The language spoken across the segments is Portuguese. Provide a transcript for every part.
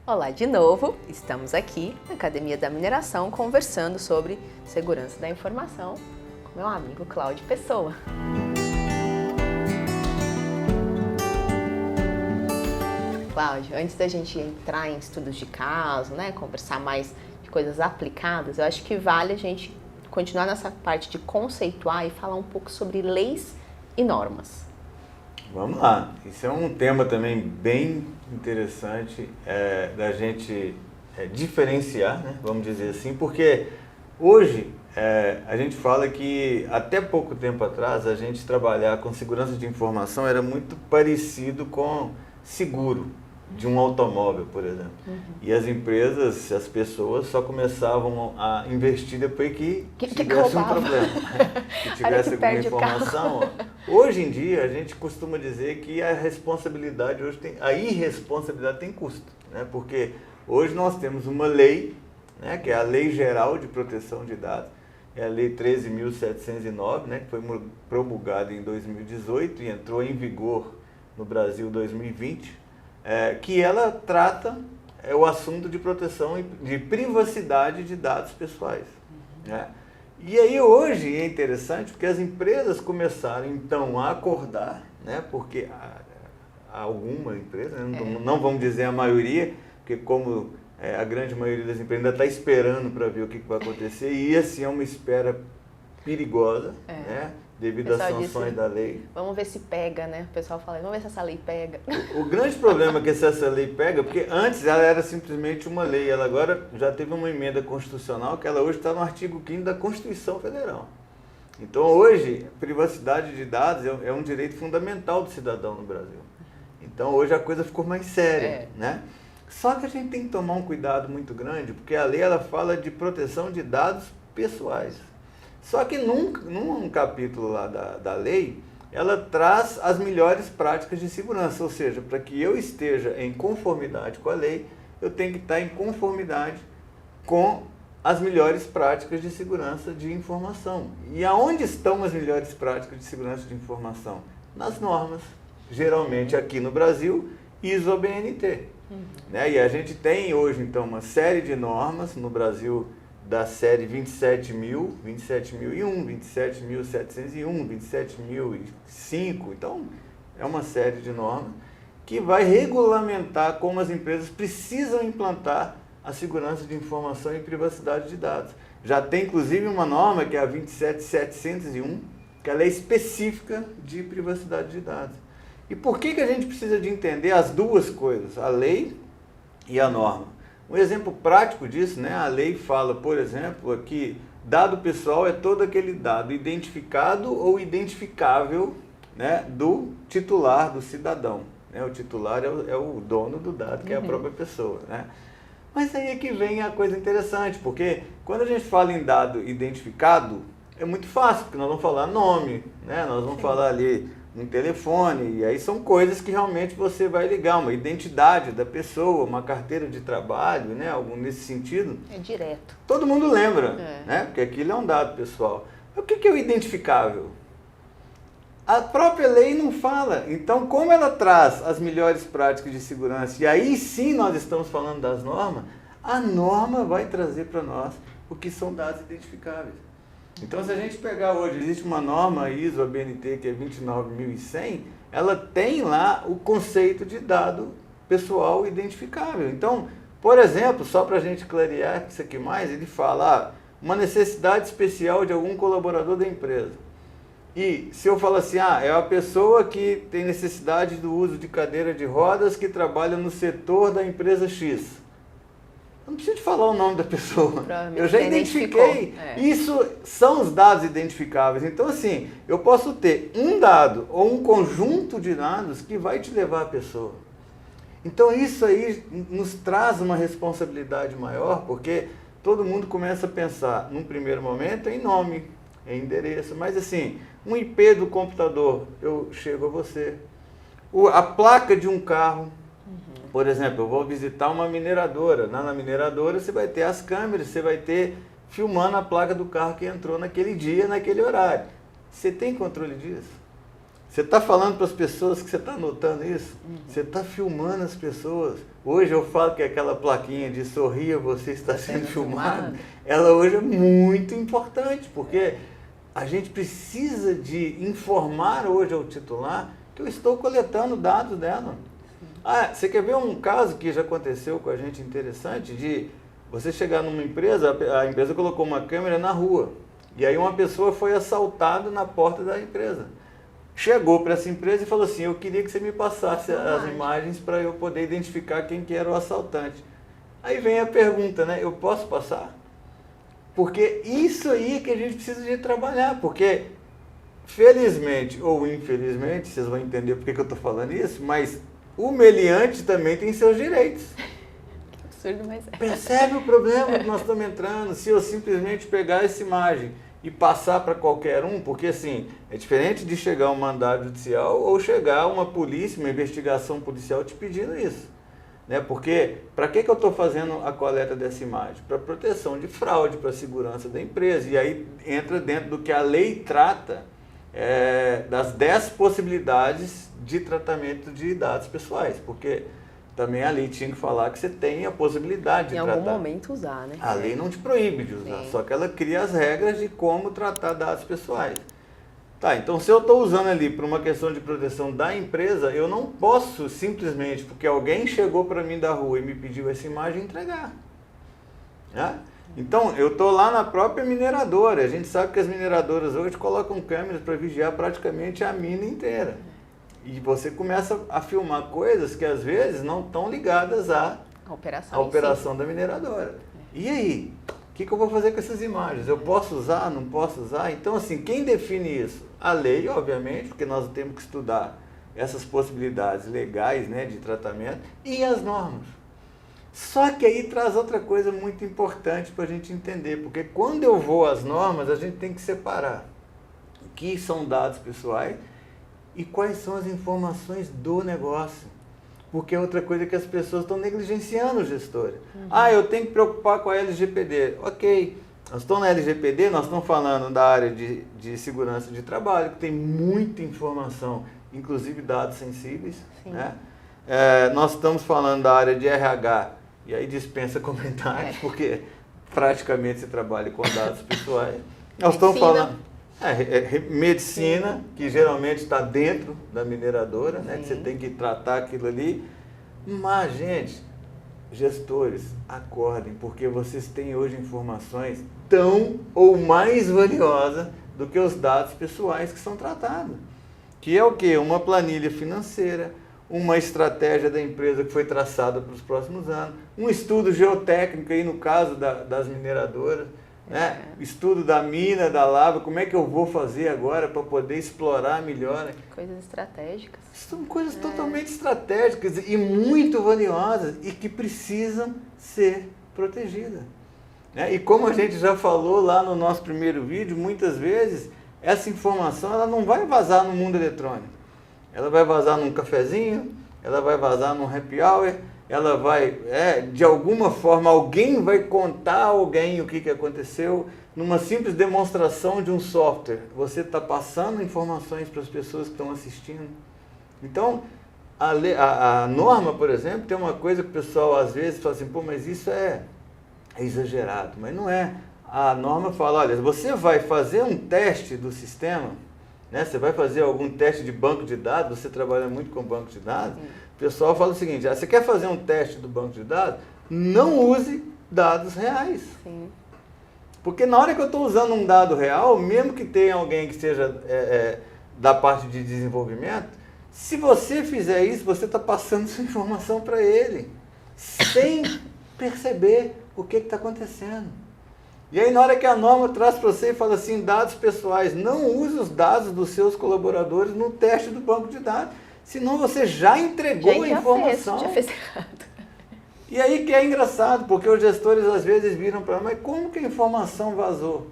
Olá de novo, estamos aqui na Academia da Mineração conversando sobre segurança da informação com meu amigo Cláudio Pessoa. Cláudio, antes da gente entrar em estudos de caso, conversar mais de coisas aplicadas, eu acho que vale a gente continuar nessa parte de conceituar e falar um pouco sobre leis e normas. Vamos lá, isso é um tema também bem interessante da gente diferenciar, né? Vamos dizer assim, porque hoje a gente fala que até pouco tempo atrás a gente trabalhar com segurança de informação era muito parecido com seguro de um automóvel, por exemplo. E as empresas, as pessoas só começavam a investir depois que tivesse um problema, que tivesse alguma informação. Hoje em dia, a gente costuma dizer que a responsabilidade a irresponsabilidade tem custo, né? Porque hoje nós temos uma lei, né, que é a Lei Geral de Proteção de Dados, é a Lei 13.709, né, que foi promulgada em 2018 e entrou em vigor no Brasil em 2020, que ela trata o assunto de proteção e de privacidade de dados pessoais, né? E aí hoje é interessante porque as empresas começaram então a acordar, né? Porque alguma empresa, né? Não vamos dizer a maioria, porque como a grande maioria das empresas ainda está esperando para ver o que vai acontecer, e assim é uma espera perigosa, né? Devido às sanções da lei. Vamos ver se pega, né? O pessoal fala, vamos ver se essa lei pega. O grande problema é que se essa lei pega, porque antes ela era simplesmente uma lei, ela agora já teve uma emenda constitucional que ela hoje está no artigo 5º da Constituição Federal. Então hoje, privacidade de dados é um direito fundamental do cidadão no Brasil. Então hoje a coisa ficou mais séria, né? Só que a gente tem que tomar um cuidado muito grande, porque a lei ela fala de proteção de dados pessoais. Só que num capítulo lá da lei, ela traz as melhores práticas de segurança, ou seja, para que eu esteja em conformidade com a lei, eu tenho que estar em conformidade com as melhores práticas de segurança de informação. E aonde estão as melhores práticas de segurança de informação? Nas normas, geralmente aqui no Brasil, ISO/BNT. Né? E a gente tem hoje, então, uma série de normas no Brasil, da série 27.000, 27.001, 27.701, 27.005. Então, é uma série de normas que vai regulamentar como as empresas precisam implantar a segurança de informação e privacidade de dados. Já tem, inclusive, uma norma, que é a 27.701, que ela é específica de privacidade de dados. E por que a gente precisa de entender as duas coisas, a lei e a norma? Um exemplo prático disso, né? A lei fala, por exemplo, que dado pessoal é todo aquele dado identificado ou identificável, né, do titular, do cidadão. Né? O titular é o dono do dado, que é a própria pessoa. Né? Mas aí é que vem a coisa interessante, porque quando a gente fala em dado identificado, é muito fácil, porque nós vamos falar nome, né? Nós vamos falar ali um telefone, e aí são coisas que realmente você vai ligar, uma identidade da pessoa, uma carteira de trabalho, né? Algo nesse sentido. É direto. Todo mundo lembra, né? Porque aquilo é um dado pessoal. Mas o que é o identificável? A própria lei não fala. Então, como ela traz as melhores práticas de segurança, e aí sim nós estamos falando das normas, a norma vai trazer para nós o que são dados identificáveis. Então, se a gente pegar hoje, existe uma norma ISO/BNT que é 29.100, ela tem lá o conceito de dado pessoal identificável. Então, por exemplo, só para a gente clarear isso aqui mais, ele fala uma necessidade especial de algum colaborador da empresa. E se eu falar assim, é a pessoa que tem necessidade do uso de cadeira de rodas que trabalha no setor da empresa X. Eu não preciso de falar o nome da pessoa, eu já identifiquei. Isso são os dados identificáveis. Então, assim, eu posso ter um dado ou um conjunto de dados que vai te levar à pessoa. Então, isso aí nos traz uma responsabilidade maior, porque todo mundo começa a pensar, num primeiro momento, em nome, em endereço. Mas, assim, um IP do computador, eu chego a você. A placa de um carro. Por exemplo, eu vou visitar uma mineradora. Na mineradora você vai ter as câmeras, você vai ter filmando a placa do carro que entrou naquele dia, naquele horário. Você tem controle disso? Você está falando para as pessoas que você está anotando isso? Você está filmando as pessoas. Hoje eu falo que aquela plaquinha de sorria, você está sendo filmado, ela hoje é muito importante, porque a gente precisa de informar hoje ao titular que eu estou coletando dados dela. Ah, você quer ver um caso que já aconteceu com a gente interessante, de você chegar numa empresa, a empresa colocou uma câmera na rua, e aí uma pessoa foi assaltada na porta da empresa. Chegou para essa empresa e falou assim, eu queria que você me passasse as imagens para eu poder identificar quem que era o assaltante. Aí vem a pergunta, né? Eu posso passar? Porque isso aí que a gente precisa de trabalhar, porque felizmente ou infelizmente, vocês vão entender por que eu estou falando isso, mas o meliante também tem seus direitos. Absurdo, mas é. Percebe o problema que nós estamos entrando se eu simplesmente pegar essa imagem e passar para qualquer um, porque assim, é diferente de chegar um mandado judicial ou chegar uma polícia, uma investigação policial te pedindo isso. Né? Porque, para que eu estou fazendo a coleta dessa imagem? Para proteção de fraude, para a segurança da empresa. E aí entra dentro do que a lei trata das 10 possibilidades de tratamento de dados pessoais. Porque também a lei tinha que falar que você tem a possibilidade de tratar. Em algum momento usar, né? A lei não te proíbe de usar, Sim. só que ela cria as regras de como tratar dados pessoais. Tá, então se eu estou usando ali para uma questão de proteção da empresa, eu não posso simplesmente, porque alguém chegou para mim da rua e me pediu essa imagem, entregar. Né? Então, eu estou lá na própria mineradora, a gente sabe que as mineradoras hoje colocam câmeras para vigiar praticamente a mina inteira. E você começa a filmar coisas que às vezes não estão ligadas à operação da mineradora. E aí? O que eu vou fazer com essas imagens? Eu posso usar? Não posso usar? Então, assim, quem define isso? A lei, obviamente, porque nós temos que estudar essas possibilidades legais, né, de tratamento, e as normas. Só que aí traz outra coisa muito importante para a gente entender, porque quando eu vou às normas, a gente tem que separar o que são dados pessoais e quais são as informações do negócio. Porque é outra coisa que as pessoas estão negligenciando, gestora. Ah, eu tenho que preocupar com a LGPD. Ok, nós estamos na LGPD, nós estamos falando da área de segurança de trabalho, que tem muita informação, inclusive dados sensíveis. Né? Nós estamos falando da área de RH, e aí dispensa comentários, porque praticamente se trabalha com dados pessoais. Nós estamos falando... medicina, que geralmente está dentro da mineradora, né, que você tem que tratar aquilo ali. Mas, gente, gestores, acordem, porque vocês têm hoje informações tão ou mais valiosas do que os dados pessoais que são tratados. Que é o quê? Uma planilha financeira, uma estratégia da empresa que foi traçada para os próximos anos, um estudo geotécnico aí no caso das mineradoras, né? Estudo da mina, da lava, como é que eu vou fazer agora para poder explorar melhor. Né? Coisas estratégicas. São coisas totalmente estratégicas e muito valiosas e que precisam ser protegidas. Né? E como a gente já falou lá no nosso primeiro vídeo, muitas vezes essa informação ela não vai vazar no mundo eletrônico. Ela vai vazar num cafezinho, ela vai vazar num happy hour, ela vai, de alguma forma, alguém vai contar a alguém o que aconteceu, numa simples demonstração de um software. Você está passando informações para as pessoas que estão assistindo. Então, a norma, por exemplo, tem uma coisa que o pessoal às vezes fala assim, pô, mas isso é exagerado, mas não é. A norma fala, olha, você vai fazer um teste do sistema, né? Você vai fazer algum teste de banco de dados, você trabalha muito com banco de dados, o pessoal fala o seguinte, você quer fazer um teste do banco de dados? Não use dados reais. Sim. Porque na hora que eu estou usando um dado real, mesmo que tenha alguém que seja da parte de desenvolvimento, se você fizer isso, você está passando sua informação para ele, sem perceber o que está acontecendo. E aí na hora que a norma traz para você e fala assim, dados pessoais, não use os dados dos seus colaboradores no teste do banco de dados. Senão você já entregou a informação. Já fez errado. E aí que é engraçado, porque os gestores às vezes viram para mas como que a informação vazou?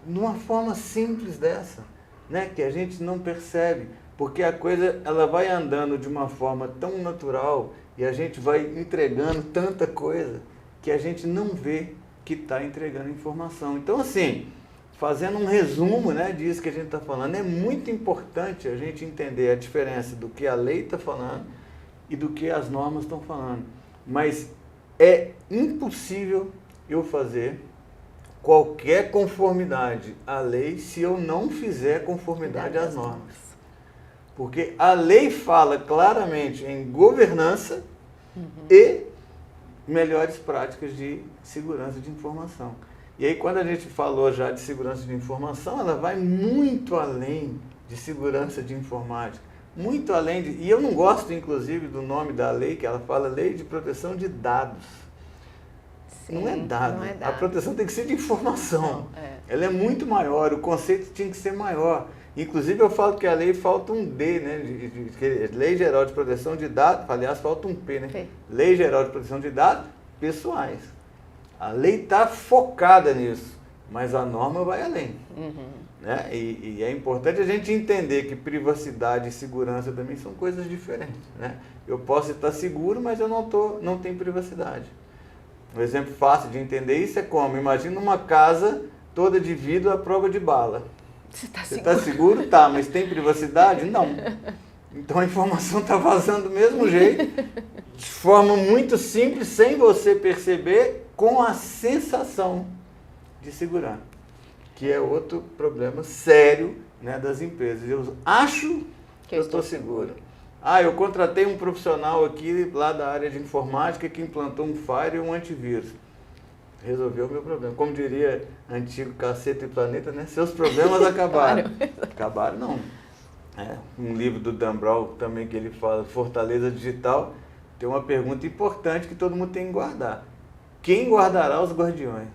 Numa forma simples dessa, né? Que a gente não percebe, porque a coisa ela vai andando de uma forma tão natural e a gente vai entregando tanta coisa que a gente não vê que está entregando informação. Então assim, fazendo um resumo, né, disso que a gente está falando, é muito importante a gente entender a diferença do que a lei está falando e do que as normas estão falando. Mas é impossível eu fazer qualquer conformidade à lei se eu não fizer conformidade às normas. Porque a lei fala claramente em governança e melhores práticas de segurança de informação. E aí quando a gente falou já de segurança de informação, ela vai muito além de segurança de informática. Muito além de... E eu não gosto, inclusive, do nome da lei, que ela fala Lei de Proteção de Dados. Sim, não é dado. A proteção tem que ser de informação. Ela é muito maior, o conceito tinha que ser maior. Inclusive eu falo que a lei falta um D, né? Lei Geral de Proteção de Dados, aliás, falta um P, né? Sim. Lei Geral de Proteção de Dados Pessoais. A lei está focada nisso, mas a norma vai além. Né? E é importante a gente entender que privacidade e segurança também são coisas diferentes. Né? Eu posso estar seguro, mas eu não tenho privacidade. Um exemplo fácil de entender isso é como, imagina uma casa toda de vidro à prova de bala. Você está seguro? Tá, mas tem privacidade? Não. Então a informação está vazando do mesmo jeito, de forma muito simples, sem você perceber, com a sensação de segurança, que é outro problema sério, né, das empresas. Eu acho que eu estou seguro. Eu contratei um profissional aqui lá da área de informática que implantou um firewall e um antivírus. Resolveu o meu problema. Como diria antigo Caceta e Planeta, né? Seus problemas acabaram. Acabaram, não. Um livro do Dan Brown também que ele fala, Fortaleza Digital, tem uma pergunta importante que todo mundo tem que guardar. Quem guardará os guardiões?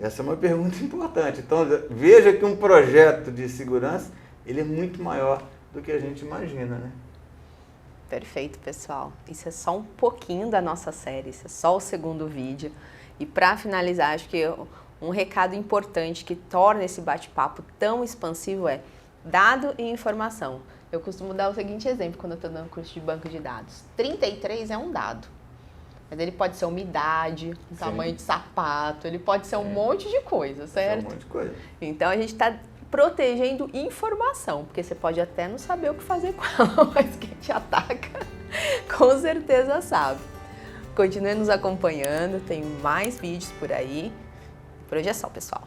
Essa é uma pergunta importante. Então, veja que um projeto de segurança, ele é muito maior do que a gente imagina, né? Perfeito, pessoal. Isso é só um pouquinho da nossa série, isso é só o segundo vídeo. E para finalizar, acho que um recado importante que torna esse bate-papo tão expansivo é dado e informação. Eu costumo dar o seguinte exemplo quando eu estou dando curso de banco de dados. 33 é um dado, mas ele pode ser uma idade, um tamanho de sapato, ele pode ser um monte de coisa, certo? Um monte de coisa. Então a gente está protegendo informação, porque você pode até não saber o que fazer com ela, mas quem te ataca com certeza sabe. Continue nos acompanhando, tem mais vídeos por aí. Por hoje é só, pessoal.